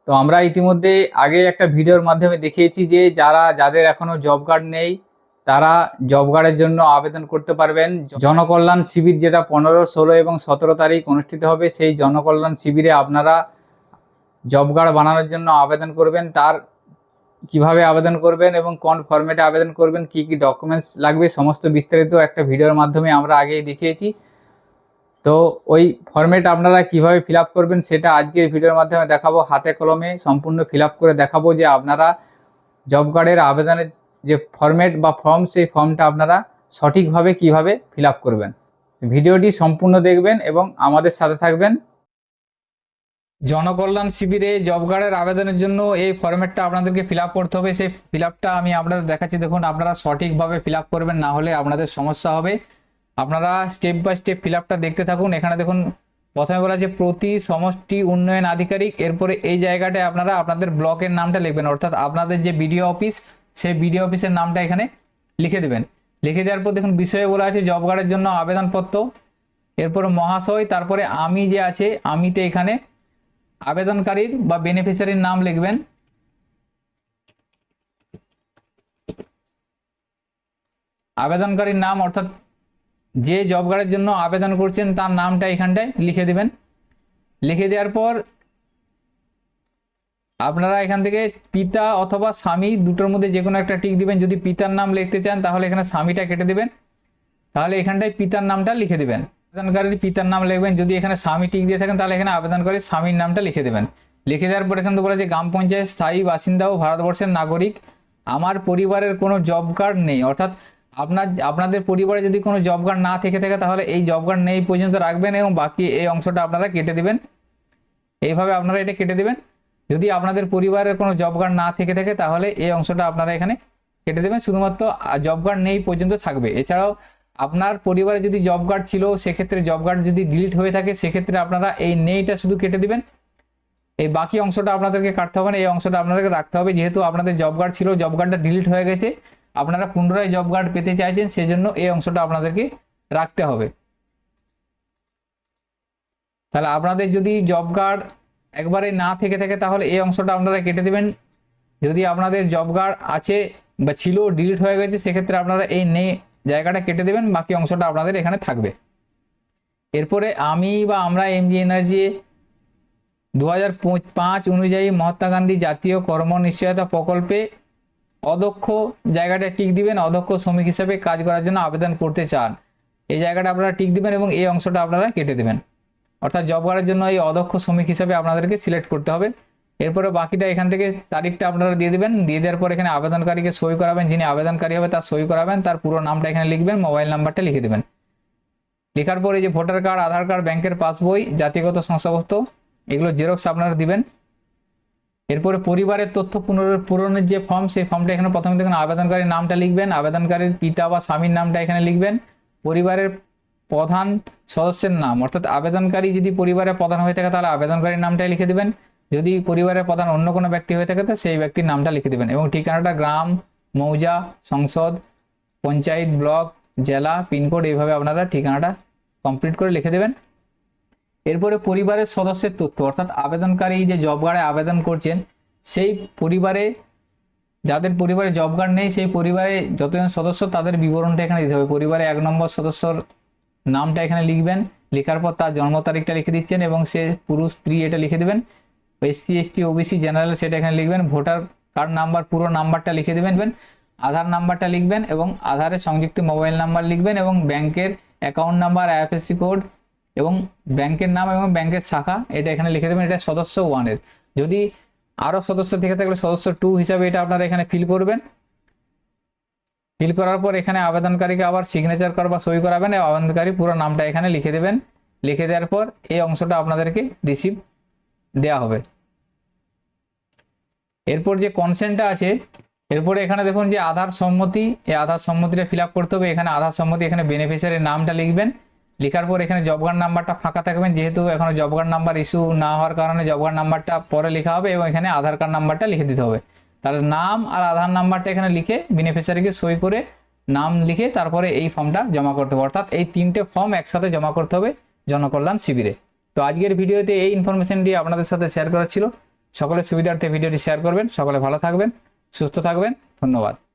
তো আমরা ইতিমধ্যে আগে একটা ভিডিওর মাধ্যমে দেখিয়েছি যে যাদের এখনো জব কার্ড নেই তারা জব কার্ডের জন্য আবেদন করতে পারবেন। জনকল্যাণ শিবির যেটা 15, 16 এবং 17 তারিখ অনুষ্ঠিত হবে, সেই জনকল্যাণ শিবিরে আপনারা জব কার্ড বানানোর জন্য আবেদন করবেন। তার কিভাবে আবেদন করবেন এবং কোন ফরম্যাটে আবেদন করবেন, কি কি ডকুমেন্টস লাগবে, সমস্ত বিস্তারিত একটা ভিডিওর মাধ্যমে আমরা আগেই দেখিয়েছি। তো ওই ফরম্যাট আপনারা কিভাবে ফিল আপ করবেন সেটা আজকের ভিডিওর মাধ্যমে দেখাবো, হাতে কলমে সম্পূর্ণ ফিল আপ করে দেখাবো যে আপনারা জব কার্ডের আবেদনের যে ফরম্যাট বা ফর্ম, সেই ফর্মটা আপনারা সঠিকভাবে কিভাবে ফিল আপ করবেন। ভিডিওটি সম্পূর্ণ দেখবেন এবং আমাদের সাথে থাকবেন। জনকল্যাণ শিবিরে জব কার্ডের আবেদনের জন্য এই ফরম্যাটটা আপনাদেরকে ফিল আপ করতে হবে। সেই ফিল আপটা আমি আপনাদের দেখাচ্ছি, দেখুন আপনারা সঠিকভাবে ফিল আপ করবেন, না হলে আপনাদের সমস্যা হবে। আপনারা স্টেপ বাই স্টেপ ফিল আপটা দেখতে থাকুন। এখানে দেখুন প্রথমে বলা আছে প্রতি সমষ্টি উন্নয়ন আধিকারিক, এরপরে এই জায়গাটায় আপনারা আপনাদের ব্লকের নামটা লিখবেন, অর্থাৎ আপনাদের যে বিডিও অফিস সেই বিডিও অফিসের নামটা এখানে লিখে দেবেন। লিখে দেওয়ার পর দেখুন বিষয়ে বলা আছে জব কার্ডের জন্য আবেদনপত্র, এরপরে মহাশয়, তারপরে আমি যে আছে আমিতে এখানে আবেদনকারীর বা বেনিফিশিয়ারির নাম লিখবেন। আবেদনকারীর নাম অর্থাৎ যে জব কার্ডের জন্য আবেদন করছেন তার নামটা এখানটায় লিখে দেবেন। লিখে দেওয়ার পর আপনারা এখান থেকে পিতা অথবা স্বামী দুটোর মধ্যে যে কোনো একটা টিক দিবেন। যদি পিতার নাম লিখতে চান তাহলে এখানে স্বামীটা কেটে দেবেন, তাহলে এখানটায় পিতার নামটা লিখে দেবেন। আবেদনকারীর পিতার নাম লিখবেন। যদি এখানে স্বামী টিক দিয়ে থাকেন তাহলে এখানে আবেদনকারীর স্বামীর নামটা লিখে দেবেন। লিখে দেওয়ার পর এখানে তো বলা যে গ্রাম পঞ্চায়েত স্থায়ী বাসিন্দা ও ভারতবর্ষের নাগরিক, আমার পরিবারের কোনো জব কার্ড নেই, অর্থাৎ আপনাদের পরিবারে যদি কোনো জব কার্ড না থেকে থাকে তাহলে এই জব কার্ড নেই পর্যন্ত রাখবেন এবং বাকি এই অংশটা আপনারা কেটে দেবেন। এইভাবে আপনারা এটা কেটে দেবেন। যদি আপনাদের পরিবারের কোনো জব কার্ড না থেকে থাকে তাহলে এই অংশটা আপনারা এখানে কেটে দেবেন, শুধুমাত্র জব কার্ড নেই পর্যন্ত থাকবে। এছাড়াও আপনার পরিবারে যদি জব কার্ড ছিল সেক্ষেত্রে জব কার্ড যদি ডিলিট হয়ে থাকে সেক্ষেত্রে আপনারা এই নেইটা শুধু কেটে দিবেন। এই বাকি অংশটা আপনাদেরকে কাটতে হবে না, এই অংশটা আপনাদেরকে রাখতে হবে। যেহেতু আপনাদের জব কার্ড ছিল, জব কার্ডটা ডিলিট হয়ে গেছে, আপনারা পুনরায় জব কার্ড পেতে চাইছেন, সেজন্য এই অংশটা আপনাদেরকে রাখতে হবে। তাহলে আপনাদের যদি জব কার্ড একবারে না থেকে থাকে তাহলে এই অংশটা আপনারা কেটে দেবেন। যদি আপনাদের জব কার্ড আছে বা ছিল ডিলিট হয়ে গেছে সেক্ষেত্রে আপনারা এই নেই জায়গাটা কেটে দেবেন, বাকি অংশটা আপনাদের এখানে থাকবে। এরপরে আমি বা আমরা এমজি এনার্জি 2005 অনুযায়ী মহাত্মা গান্ধী জাতীয় কর্ম নিশ্চয়তা প্রকল্পে অদক্ষ জায়গাটা টিক দিবেন। অদক্ষ শ্রমিক হিসেবে কাজ করার জন্য আবেদন করতে চান, এই জায়গাটা আপনারা টিক দিবেন এবং এই অংশটা আপনারা কেটে দেবেন। অর্থাৎ জব কার্ডের জন্য এই অদক্ষ শ্রমিক হিসেবে আপনাদেরকে সিলেক্ট করতে হবে। এরপরে বাকিটা এখান থেকে তারিখটা আপনারা দিয়ে দেবেন। দিয়ে দেওয়ার পর এখানে আবেদনকারীকে সই করাবেন, যিনি আবেদনকারী হবে তার সই করাবেন, তার পুরো নামটা এখানে লিখবেন, মোবাইল নাম্বারটা লিখে দেবেন। লেখার পর এই যে ভোটার কার্ড, আধার কার্ড, ব্যাংকের পাসবই, জাতিগত শংসাপত্র, এগুলো জেরক্স আপনারা দিবেন। এরপরে পরিবারের তথ্য পূরণের যে ফর্ম, সেই ফর্মটা এখানে প্রথমে দেখুন আবেদনকারীর নামটা লিখবেন, আবেদনকারীর পিতা বা স্বামীর নামটা এখানে লিখবেন, পরিবারের প্রধান সদস্যের নাম, অর্থাৎ আবেদনকারী যদি পরিবারের প্রধান হয়ে থাকে তাহলে আবেদনকারীর নামটাই লিখে দেবেন। যদি পরিবারের প্রধান অন্য কোনো ব্যক্তি হয়ে থাকে তো সেই ব্যক্তির নামটা লিখে দেবেন এবং ঠিকানাটা গ্রাম, মৌজা, সংসদ, পঞ্চায়েত, ব্লক, জেলা, পিনকোড, এইভাবে আপনারা ঠিকানাটা কমপ্লিট করে লিখে দেবেন। এরপরে পরিবারের সদস্যের তথ্য, অর্থাৎ আবেদনকারী যে জব কার্ডে আবেদন করছেন সেই পরিবারে যাদের পরিবারে জব কার্ড নেই সেই পরিবারে যতজন সদস্য তাদের বিবরণটা এখানে দিতে হবে। পরিবারে 1 নম্বর সদস্যর নামটা এখানে লিখবেন, লেখার পর তার জন্ম তারিখটা লিখে দিচ্ছেন এবং সে পুরুষ স্ত্রী এটা লিখে দেবেন। এসসি, এসটি, ওবিসি, জেনারেল সেটা এখানে লিখবেন। ভোটার কার্ড নাম্বার পুরো নাম্বারটা লিখে দেবেন, আধার নাম্বারটা লিখবেন এবং আধারের সংযুক্ত মোবাইল নাম্বার লিখবেন এবং ব্যাংকের অ্যাকাউন্ট নাম্বার, আইএফএসসি কোড এবং ব্যাংকের নাম এবং ব্যাংকের শাখা এটা এখানে লিখে দেবেন। এটা সদস্য 1 এর। যদি আরও সদস্য থেকে থাকলে সদস্য 2 হিসাবে এটা আপনারা এখানে ফিল করবেন। ফিল করার পর এখানে আবেদনকারীকে আবার সিগনেচার বা সই করাবেন এবং আবেদনকারী পুরো নামটা এখানে লিখে দেবেন। লিখে দেওয়ার পর এই অংশটা আপনাদেরকে রিসিভ দেওয়া হবে। এরপর যে কনসেন্টটা আছে, এরপরে এখানে দেখুন যে আধার সম্মতি, এই আধার সম্মতিটা ফিল আপ করতে হবে। এখানে আধার সম্মতি, এখানে বেনিফিশিয়ারির নামটা লিখবেন। লেখার পর এখানে জব কার্ড নাম্বারটা ফাঁকা থাকবেন, যেহেতু এখনো জব কার্ড নাম্বার ইস্যু না হওয়ার কারণে জব কার্ড নাম্বারটা পরে লেখা হবে এবং এখানে আধার কার্ড নাম্বারটা লিখে দিতে হবে। তাহলে নাম আর আধার নাম্বারটা এখানে লিখে বেনিফিশিয়ারিকে সই করে নাম লিখে তারপরে এই ফর্মটা জমা করতে হবে। অর্থাৎ এই 3টে ফর্ম একসাথে জমা করতে হবে জনকল্যাণ শিবিরে। তো আজকের ভিডিওতে এই ইনফরমেশনটি আপনাদের সাথে শেয়ার করা ছিল। সকলের সুবিধার্থে ভিডিওটি শেয়ার করবেন। সকলে ভালো থাকবেন, সুস্থ থাকবেন। ধন্যবাদ।